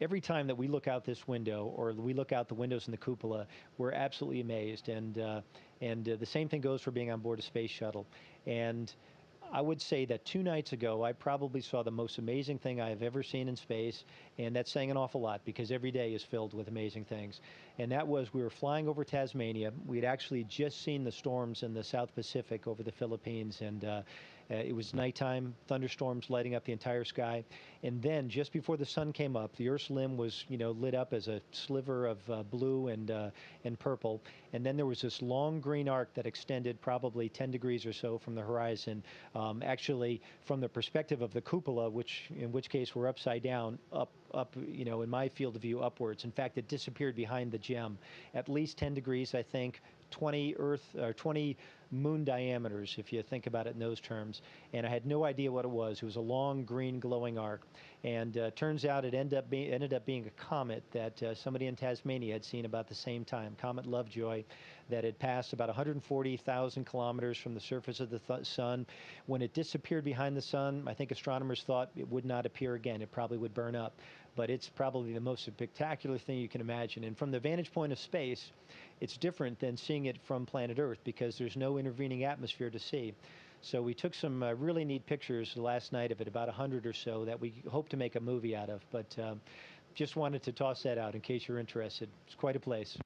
every time that we look out this window or we look out the windows in the cupola, we're absolutely amazed. And the same thing goes for being on board a space shuttle. And I would say that 2 nights ago, I probably saw the most amazing thing I have ever seen in space, and that's saying an awful lot because every day is filled with amazing things. And that was, we were flying over Tasmania. We had actually just seen the storms in the South Pacific over the Philippines, and it was nighttime, thunderstorms lighting up the entire sky. And then, just before the sun came up, the Earth's limb was, lit up as a sliver of blue and purple. And then there was this long green arc that extended probably 10 degrees or so from the horizon. Actually, from the perspective of the cupola, in which case we're upside down, up, in my field of view, upwards. In fact, it disappeared behind the gem. At least 10 degrees, I think, 20 Earth or 20 moon diameters, if you think about it in those terms. And I had no idea what it was. It was a long green glowing arc. And turns out it ended up being a comet that somebody in Tasmania had seen about the same time, Comet Lovejoy, that had passed about 140,000 kilometers from the surface of the sun. When it disappeared behind the sun, I think astronomers thought it would not appear again. It probably would burn up. But it's probably the most spectacular thing you can imagine. And from the vantage point of space, it's different than seeing it from planet Earth because there's no intervening atmosphere to see. So we took some really neat pictures last night of it, about 100 or so, that we hope to make a movie out of. But just wanted to toss that out in case you're interested. It's quite a place.